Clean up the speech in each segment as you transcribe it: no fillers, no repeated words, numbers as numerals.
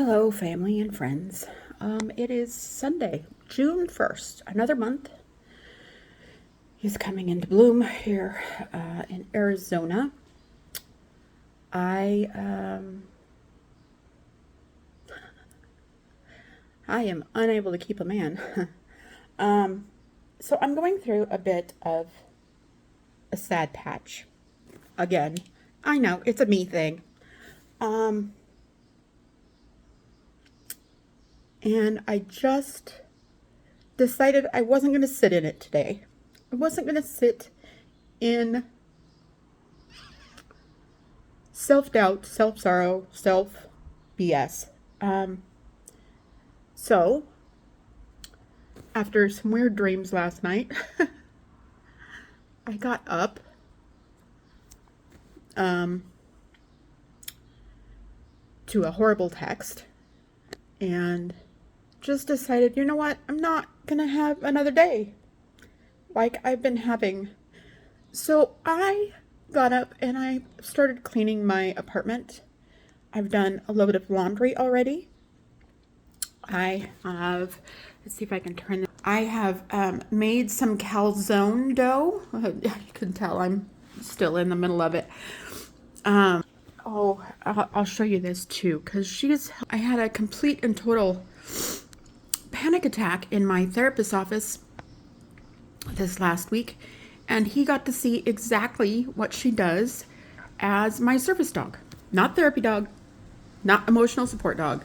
Hello, family and friends. It is Sunday, June 1st. Another month is coming into bloom here in Arizona. I am unable to keep a man. So I'm going through a bit of a sad patch. Again, I know it's a me thing. And I just decided I wasn't going to sit in it today. I wasn't going to sit in self-doubt, self-sorrow, self-BS. So, after some weird dreams last night, I got up to a horrible text and just decided, you know what, I'm not going to have another day like I've been having. So I got up and I started cleaning my apartment. I've done a load of laundry already. I have, let's see if I can turn this. I have made some calzone dough. You can tell I'm still in the middle of it. I'll show you this too, because I had a complete and total panic attack in my therapist's office this last week, and he got to see exactly what she does as my service dog. Not therapy dog, not emotional support dog,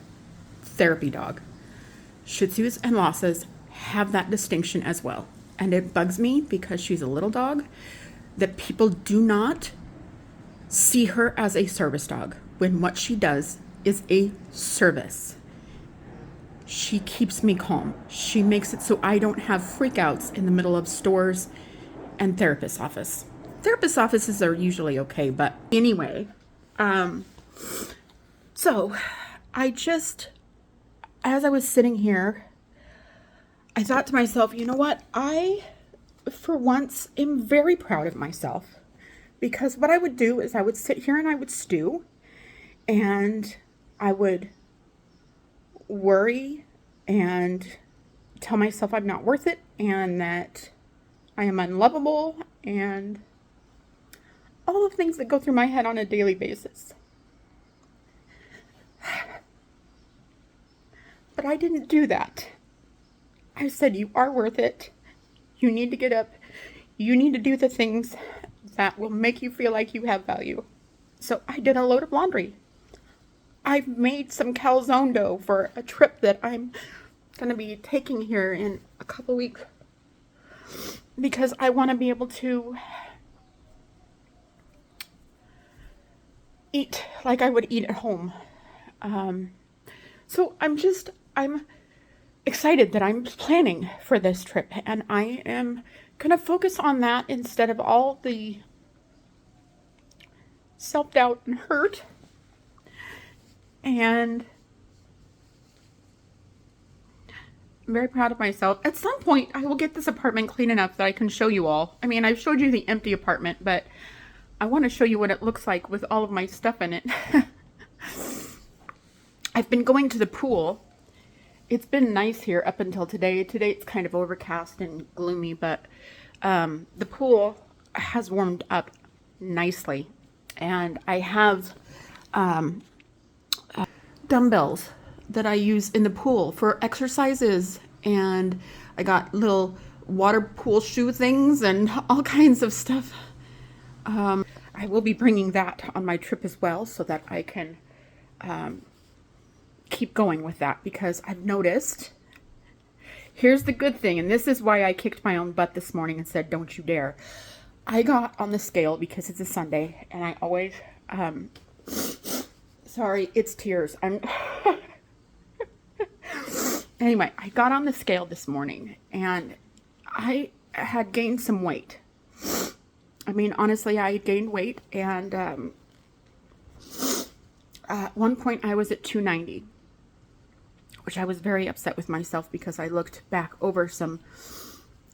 therapy dog. Shih Tzus and Lhasas have that distinction as well. And it bugs me because she's a little dog that people do not see her as a service dog when what she does is a service. She keeps me calm. She makes it so I don't have freakouts in the middle of stores and therapist's office. Therapist offices are usually okay, but anyway, so as I was sitting here, I thought to myself, you know what? I, for once, am very proud of myself, because what I would do is I would sit here and I would stew, and I would worry and tell myself I'm not worth it and that I am unlovable and all the things that go through my head on a daily basis. But I didn't do that. I said, you are worth it. You need to get up. You need to do the things that will make you feel like you have value. So I did a load of laundry. I've made some calzone dough for a trip that I'm going to be taking here in a couple weeks, because I want to be able to eat like I would eat at home. So I'm excited that I'm planning for this trip, and I am going to focus on that instead of all the self-doubt and hurt. And I'm very proud of myself. At some point, I will get this apartment clean enough that I can show you all. I mean, I've showed you the empty apartment, but I want to show you what it looks like with all of my stuff in it. I've been going to the pool. It's been nice here up until today. Today it's kind of overcast and gloomy, but the pool has warmed up nicely. And I have dumbbells that I use in the pool for exercises, and I got little water pool shoe things and all kinds of stuff. I will be bringing that on my trip as well, so that I can keep going with that, because I've noticed, here's the good thing, and this is why I kicked my own butt this morning and said, don't you dare. I got on the scale because it's a Sunday, and I always, sorry, it's tears. Anyway, I got on the scale this morning, and I had gained some weight. I mean, honestly, I gained weight, and at one point I was at 290, which I was very upset with myself, because I looked back over some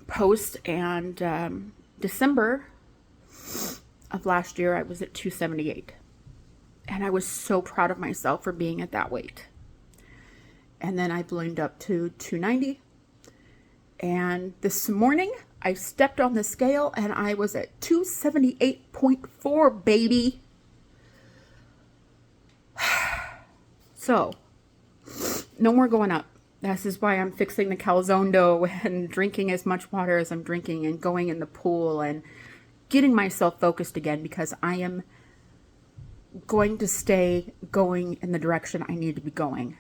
posts, and December of last year I was at 278, and I was so proud of myself for being at that weight. and then I ballooned up to 290. And this morning I stepped on the scale and I was at 278.4, baby. So, no more going up. This is why I'm fixing the calzone dough and drinking as much water as I'm drinking and going in the pool and getting myself focused again, because I am going to stay going in the direction I need to be going.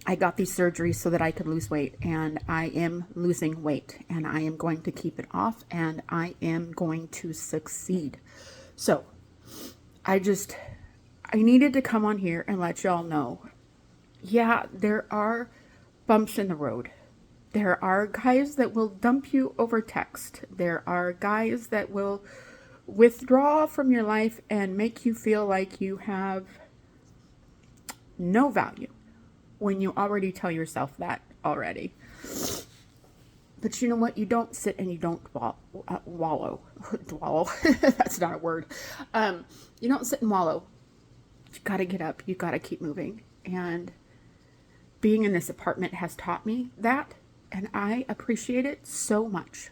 I got these surgeries so that I could lose weight, and I am losing weight, and I am going to keep it off, and I am going to succeed. So I needed to come on here and let y'all know, yeah, there are bumps in the road. There are guys that will dump you over text. There are guys that will withdraw from your life and make you feel like you have no value when you already tell yourself that already. But you know what? You don't sit and you don't wallow. Dwallow. That's not a word. You don't sit and wallow. You got to get up. You got to keep moving. And being in this apartment has taught me that, and I appreciate it so much.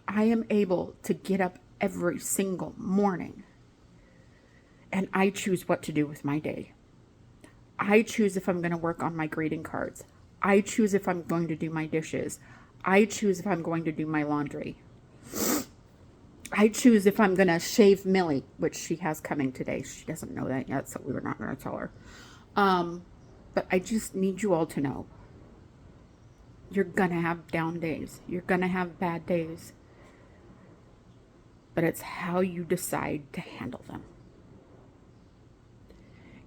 I am able to get up every single morning, and I choose what to do with my day. I choose if I'm going to work on my greeting cards. I choose if I'm going to do my dishes. I choose if I'm going to do my laundry. I choose if I'm going to shave Millie, which she has coming today. She doesn't know that yet, so we were not going to tell her. But I just need you all to know, you're going to have down days. You're going to have bad days. But it's how you decide to handle them.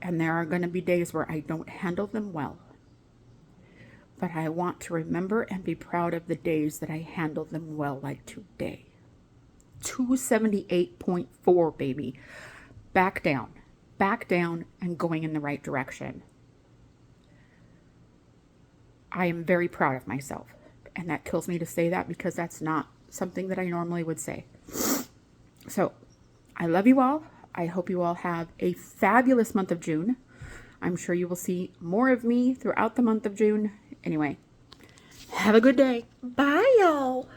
And there are going to be days where I don't handle them well. But I want to remember and be proud of the days that I handle them well, like today. 278.4, baby. Back down, and going in the right direction. I am very proud of myself. And that kills me to say that, because that's not something that I normally would say. So, I love you all. I hope you all have a fabulous month of June. I'm sure you will see more of me throughout the month of June. Anyway, have a good day. Bye, y'all.